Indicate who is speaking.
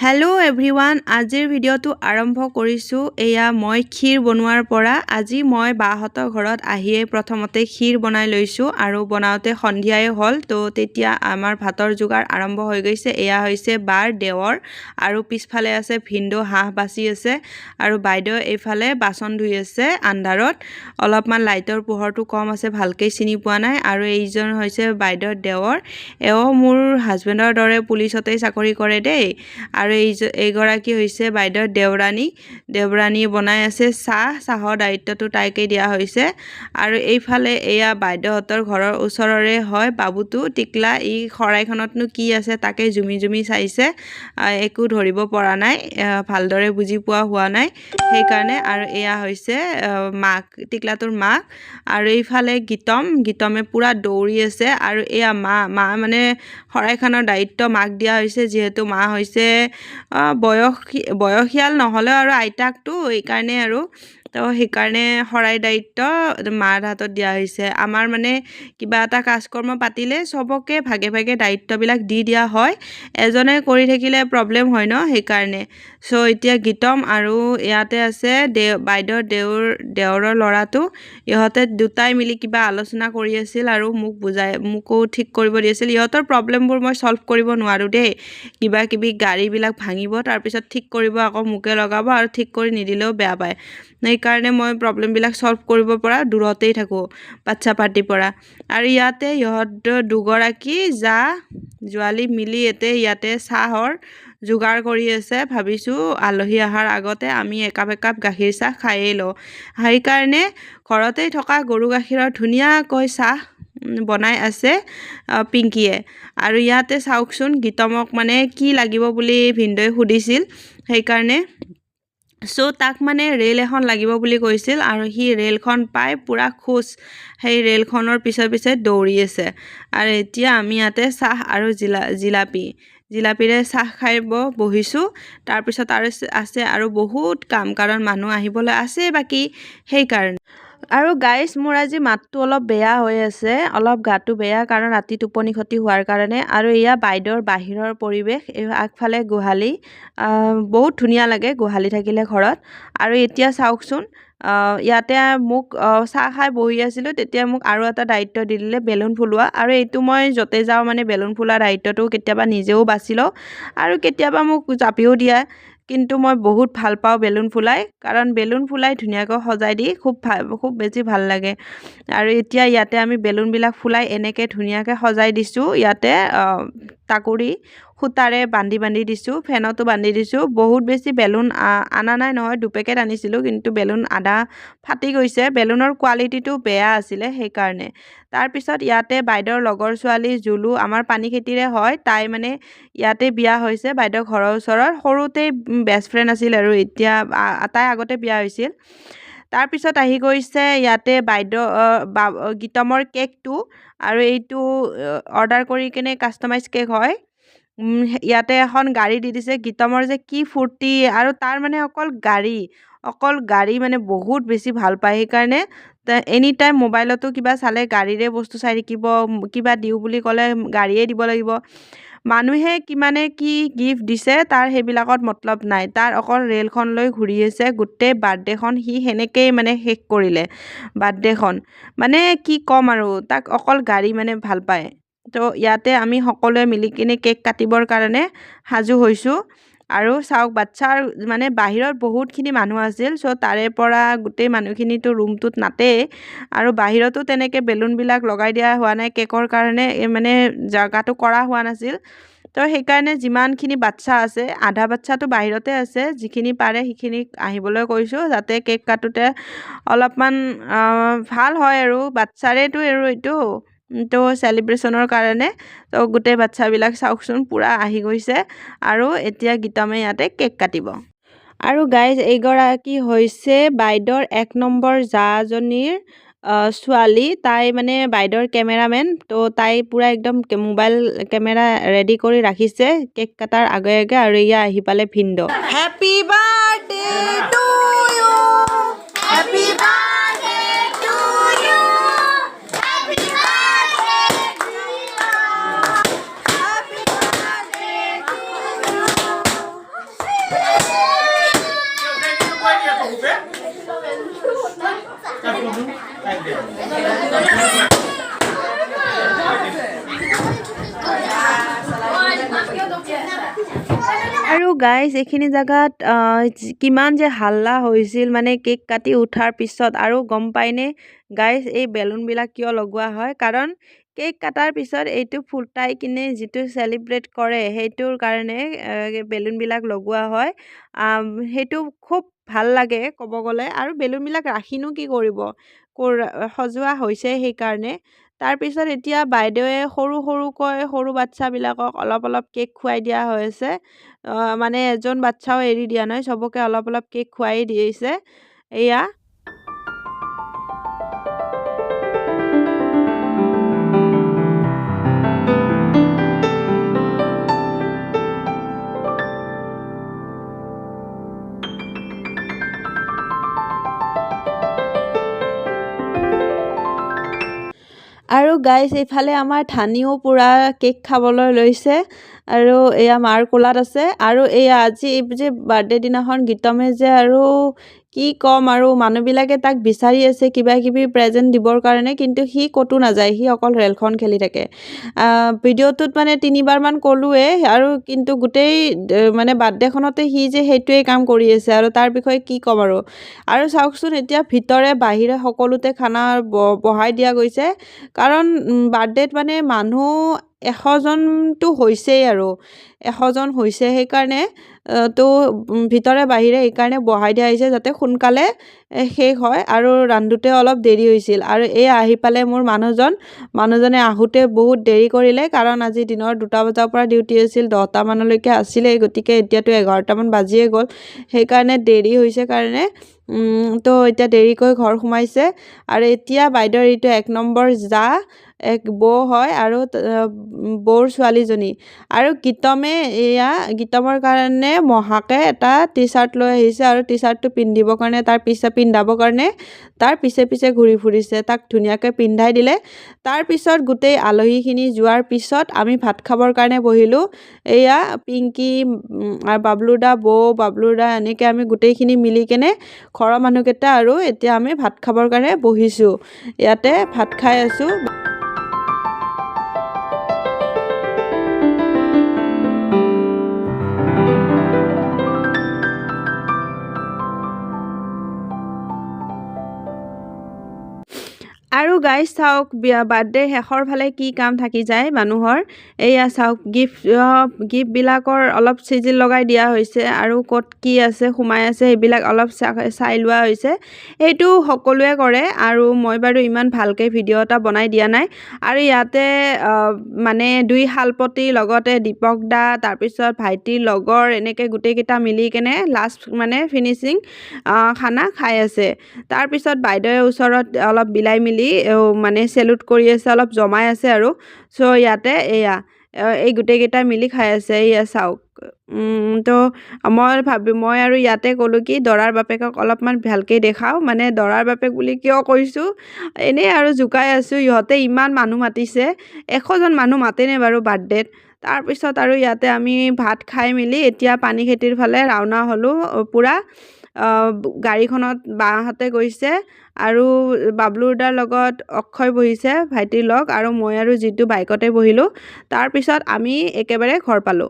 Speaker 1: hello' everyone আজিৰ ভিডিঅ'টো আৰম্ভ কৰিছোঁ এয়া মই ক্ষীৰ বনোৱাৰ পৰা আজি মই বাহঁতৰ ঘৰত আহিয়ে প্ৰথমতে ক্ষীৰ বনাই লৈছোঁ আৰু বনাওঁতে সন্ধিয়াই হ'ল তো তেতিয়া আমাৰ ভাতৰ যোগাৰ আৰম্ভ হৈ গৈছে এয়া হৈছে বাৰ দেৱৰ আৰু পিছফালে আছে ভিনদেউ হাঁহ বাচি আছে আৰু বাইদেউ এইফালে বাচন ধুই আছে আন্ধাৰত অলপমান লাইটৰ পোহৰটো কম আছে ভালকৈ চিনি পোৱা নাই আৰু এইজন হৈছে বাইদেউৰ দেৱৰ এওঁ মোৰ হাজবেণ্ডৰ দৰে পুলিচতেই চাকৰি কৰে দেই আৰু এইগৰাকী হৈছে বাইদেউৰ দেওৰানী বনাই আছে চাহৰ দায়িত্বটো তাইকে দিয়া হৈছে আৰু এইফালে এয়া বাইদেউহঁতৰ ঘৰৰ ওচৰৰে হয় বাবুটো টিকলা ই শৰাইখনতনো কি আছে তাকে জুমি চাইছে একো ধৰিব পৰা নাই ভালদৰে বুজি পোৱা হোৱা নাই সেইকাৰণে আৰু এয়া হৈছে মাক টিকলাটোৰ মাক আৰু এইফালে গীতমে পুৰা দৌৰি আছে আৰু এয়া মা মানে শৰাইখনৰ দায়িত্ব মাক দিয়া হৈছে যিহেতু মা হৈছে বয়সীয়াল নহ'লেও আৰু আইতাকটো এইকাৰণে আৰু তো সেইকাৰণে শৰাই দায়িত্ব মাৰ হাতত দিয়া হৈছে আমাৰ মানে কিবা এটা কাজকৰ্ম পাতিলে চবকে ভাগে ভাগে দায়িত্ববিলাক দি দিয়া হয় এজনে কৰি থাকিলে প্ৰব্লেম হয় ন সেইকাৰণে চ' এতিয়া গীতম আৰু ইয়াতে আছে বাইদেউৰ দেওৰৰ ল'ৰাটো ইহঁতে দুটাই মিলি কিবা আলোচনা কৰি আছিল আৰু মোকো ঠিক কৰিব দিছিল ইহঁতৰ প্ৰব্লেমবোৰ মই সলভ কৰিব নোৱাৰোঁ দেই কিবা গাড়ীবিলাক ভাঙিব তাৰপিছত ঠিক কৰিব আকৌ মোকে লগাব আৰু ঠিক কৰি নিদিলেও বেয়া পায় সেইকাৰণে মই প্ৰব্লেমবিলাক সলভ কৰিব পৰা দূৰতেই থাকোঁ বাচ্ছা পাৰ্টিৰ পৰা আৰু ইয়াতে ইহঁত দুগৰাকী জোৱালি মিলি ইয়াতে চাহৰ যোগাৰ কৰি আছে ভাবিছোঁ আলহী অহাৰ আগতে আমি একাপ গাখীৰ চাহ খায়েই লওঁ সেইকাৰণে ঘৰতেই থকা গৰু গাখীৰৰ ধুনীয়াকৈ চাহ বনাই আছে পিংকিয়ে আৰু ইয়াতে চাওকচোন গীতমক মানে কি লাগিব বুলি ভিনদেউৱে সুধিছিল সেইকাৰণে তাক মানে ৰেল এখন লাগিব বুলি কৈছিল আৰু সি ৰেলখন পাই পুৰা খোজ সেই ৰেলখনৰ পিছে দৌৰি আছে আৰু এতিয়া আমি ইয়াতে চাহ আৰু জিলাপিৰে চাহ খাই বহিছোঁ তাৰপিছত আৰু আছে আৰু বহুত কাম কাৰণ মানুহ আহিবলৈ আছে বাকী সেইকাৰণে আৰু গাইজ মোৰ আজি মাতটো অলপ বেয়া হৈ আছে অলপ গাটো বেয়া কাৰণ ৰাতি টোপনি ক্ষতি হোৱাৰ কাৰণে আৰু এয়া বাইদেউৰ বাহিৰৰ পৰিৱেশ আগফালে গোহালি বহুত ধুনীয়া লাগে গোহালি থাকিলে ঘৰত আৰু এতিয়া চাওকচোন ইয়াতে মোক চাহ খাই বহি আছিলোঁ তেতিয়া মোক আৰু এটা দায়িত্ব দি দিলে বেলুন ফুলোৱা আৰু এইটো মই য'তে যাওঁ মানে বেলুন ফুলোৱা দায়িত্বটো কেতিয়াবা নিজেও বাছি লওঁ আৰু কেতিয়াবা মোক জাপিও দিয়ে কিন্তু মই বহুত ভাল পাওঁ বেলুন ফুলাই কাৰণ বেলুন ফুলাই ধুনীয়াকৈ সজাই দি খুব বেছি ভাল লাগে আৰু এতিয়া ইয়াতে আমি বেলুনবিলাক ফুলাই এনেকৈ ধুনীয়াকৈ সজাই দিছোঁ ইয়াতে টাকুৰি সূতাৰে বান্ধি দিছোঁ ফেনতো বান্ধি দিছোঁ বহুত বেছি বেলুন আনা নাই নহয় দুপেকেট আনিছিলোঁ কিন্তু বেলুন আধা ফাটি গৈছে বেলুনৰ কোৱালিটিটো বেয়া আছিলে সেইকাৰণে তাৰপিছত ইয়াতে বাইদেউৰ লগৰ ছোৱালী জুলু আমাৰ পানীখেতিৰে হয় তাই মানে ইয়াতে বিয়া হৈছে বাইদেউৰ ঘৰৰ ওচৰত সৰুতেই বেষ্ট ফ্ৰেণ্ড আছিল আৰু এতিয়া তাই আগতে বিয়া হৈছিল তাৰপিছত আহি গৈছে ইয়াতে বাইদেউ গীতমৰ কেকটো আৰু এইটো অৰ্ডাৰ কৰি কিনে কাষ্টমাইজ কেক হয় ইয়াতে এখন গাড়ী দি দিছে গীতমৰ যে কি ফূৰ্তি আৰু তাৰ মানে অকল গাড়ী মানে বহুত বেছি ভাল পায় সেইকাৰণে এনি টাইম মোবাইলতো কিবা চালে গাড়ীৰে বস্তু চাই থাকিব কিবা দিওঁ বুলি ক'লে গাড়ীয়ে দিব লাগিব মানুহে কিমানে কি গিফ্ট দিছে তাৰ সেইবিলাকত মতলব নাই তাৰ অকল ৰেলখন লৈ ঘূৰি আছে গোটেই বাৰ্থডেখন সি সেনেকেই মানে শেষ কৰিলে বাৰ্থডেখন মানে কি ক'ম আৰু তাক অকল গাড়ী মানে ভাল পায় তো ইয়াতে আমি সকলোৱে মিলি কিনে কেক কাটিবৰ কাৰণে সাজু হৈছোঁ আৰু চাওক বাচ্ছাৰ মানে বাহিৰত বহুতখিনি মানুহ আছিল তাৰে পৰা গোটেই মানুহখিনিতো ৰুমটোত নাতেই আৰু বাহিৰতো তেনেকৈ বেলুনবিলাক লগাই দিয়া হোৱা নাই কেকৰ কাৰণে মানে জাগাটো কৰা হোৱা নাছিল তো সেইকাৰণে যিমানখিনি বাচ্ছা আছে আধা বাচ্ছাটো বাহিৰতে আছে যিখিনি পাৰে সেইখিনিক আহিবলৈ কৈছোঁ যাতে কেক কাটোতে অলপমান ভাল হয় আৰু বাচ্ছাৰেতো আৰু এইটো তো চেলিব্ৰেশ্যনৰ কাৰণে তো গোটেই বাচ্ছাবিলাক চাওকচোন পূৰা আহি গৈছে আৰু এতিয়া গীতমে ইয়াতে কেক কাটিব আৰু গাইজ এইগৰাকী হৈছে বাইদেউৰ 1 নম্বৰ জাজনীৰ ছোৱালী তাই মানে বাইদেউৰ কেমেৰামেন তো তাই পূৰা একদম মোবাইল কেমেৰা ৰেডি কৰি ৰাখিছে কেক কাটাৰ আগে আৰু এয়া আহি পালে ভিনদেউ happy birthday to you happy birthday to you happy birthday to you happy birthday to you আৰু গাইজ এইখিনি জেগাত কিমান যে হাল্লা হৈছিল মানে কেক কাটি উঠাৰ পিছত আৰু গম পাইনে গাইজ এই বেলুনবিলাক কিয় লগোৱা হয় কাৰণ কেক কাটাৰ পিছত এইটো ফুটাই কিনে যিটো চেলিব্ৰেট কৰে সেইটোৰ কাৰণে বেলুনবিলাক লগোৱা হয় সেইটো খুব ভাল লাগে ক'ব গ'লে আৰু বেলুনবিলাক ৰাখিনো কি কৰিব সজোৱা হৈছে সেইকাৰণে তাৰপিছত এতিয়া বাইদেৱে সৰুকৈ সৰু বাচ্ছাবিলাকক অলপ অলপ কেক খুৱাই দিয়া হৈছে মানে এজন বাচ্ছাও এৰি দিয়া নাই চবকে অলপ অলপ কেক খুৱাই দিছে এয়া আৰু গাইজ এইফালে আমাৰ ধানিও পুৰা কেক খাবলৈ লৈছে আৰু এয়া মাৰ কোলাত আছে আৰু এয়া আজি যে বাৰ্থডে দিনাখন গীতমে যে আৰু কি ক'ম আৰু মানুহবিলাকে তাক বিচাৰি আছে কিবা কিবি প্ৰেজেণ্ট দিবৰ কাৰণে কিন্তু সি ক'তো নাযায় সি অকল ৰেলখন খেলি থাকে ভিডিঅ'টোত মানে 3বাৰমান ক'লোৱে আৰু কিন্তু গোটেই মানে বাৰ্থডেখনতে সি যে সেইটোৱেই কাম কৰি আছে আৰু তাৰ বিষয়ে কি ক'ম আৰু চাওকচোন এতিয়া ভিতৰে বাহিৰে সকলোতে খানা বঢ়াই দিয়া গৈছে কাৰণ বাৰ্থডেত মানে মানুহ 100জনটো হৈছেই আৰু 100জন হৈছে সেইকাৰণে তো ভিতৰে বাহিৰে সেইকাৰণে বঢ়াই দিয়া হৈছে যাতে সোনকালে শেষ হয় আৰু ৰান্ধোতে অলপ দেৰি হৈছিল আৰু এই আহি পালে মোৰ মানুহজনে আহোঁতে বহুত দেৰি কৰিলে কাৰণ আজি দিনৰ 2টা বজাৰ পৰা ডিউটি আছিল 10টা মানলৈকে আছিলে গতিকে এতিয়াতো 11টামান বাজিয়ে গ'ল সেইকাৰণে দেৰি হৈছে কাৰণে তো এতিয়া দেৰিকৈ ঘৰ সোমাইছে আৰু এতিয়া বাইদেউৰ এইটো 1 নম্বৰ জা এক বৌ হয় আৰু বৌৰ ছোৱালীজনী আৰু গীতমৰ কাৰণে মহাকে এটা টি-চাৰ্ট লৈ আহিছে আৰু টি-চাৰ্টটো পিন্ধিবৰ কাৰণে পিন্ধাবৰ কাৰণে তাৰ পিছে ঘূৰি ফুৰিছে তাক ধুনীয়াকৈ পিন্ধাই দিলে তাৰপিছত গোটেই আলহীখিনি যোৱাৰ পিছত আমি ভাত খাবৰ কাৰণে বহিলোঁ এয়া পিংকি আৰু বাবলুদা এনেকৈ আমি গোটেইখিনি মিলি কেনে ঘৰৰ মানুহকেইটা আৰু এতিয়া আমি ভাত খাবৰ কাৰণে বহিছোঁ ইয়াতে ভাত খাই আছোঁ আৰু গাইজ চাওক বাৰ্থডে শেষৰ ফালে কি কাম থাকি যায় মানুহৰ এয়া চাওক গিফ্টবিলাকৰ অলপ চিজিল লগাই দিয়া হৈছে আৰু ক'ত কি আছে সোমাই আছে সেইবিলাক অলপ চাই লোৱা হৈছে সেইটো সকলোৱে কৰে আৰু মই বাৰু ইমান ভালকৈ ভিডিঅ' এটা বনাই দিয়া নাই আৰু ইয়াতে মানে 2 শালপতিৰ লগতে দীপক দা তাৰপিছত ভাইটিৰ লগৰ এনেকৈ গোটেইকেইটা মিলি কেনে লাষ্ট মানে ফিনিচিং খানা খাই আছে তাৰপিছত বাইদেৱে ওচৰত অলপ বিলাই মিলি মানে চেলুট কৰি আছে অলপ জমাই আছে আৰু চ' ইয়াতে এয়া এই গোটেইকেইটা মিলি খাই আছে এয়া চাওক তো মই আৰু ইয়াতে ক'লোঁ কি দৰাৰ বাপেকক অলপমান ভালকৈ দেখাওঁ মানে দৰাৰ বাপেক বুলি কিয় কৈছোঁ এনেই আৰু জোকাই আছোঁ ইহঁতে ইমান মানুহ মাতিছে 100জন মানুহ মাতেনে বাৰু বাৰ্থডেত তাৰপিছত আৰু ইয়াতে আমি ভাত খাই মেলি এতিয়া পানীখেতিৰ ফালে ৰাওনা হ'লোঁ পূৰা গাড়ীখনত বাহঁতে গৈছে আৰু বাবলুদাৰ লগত অক্ষয় বহিছে ভাইটিৰ লগ আৰু মই আৰু যিটো বাইকতে বহিলোঁ তাৰপিছত আমি একেবাৰে ঘৰ পালোঁ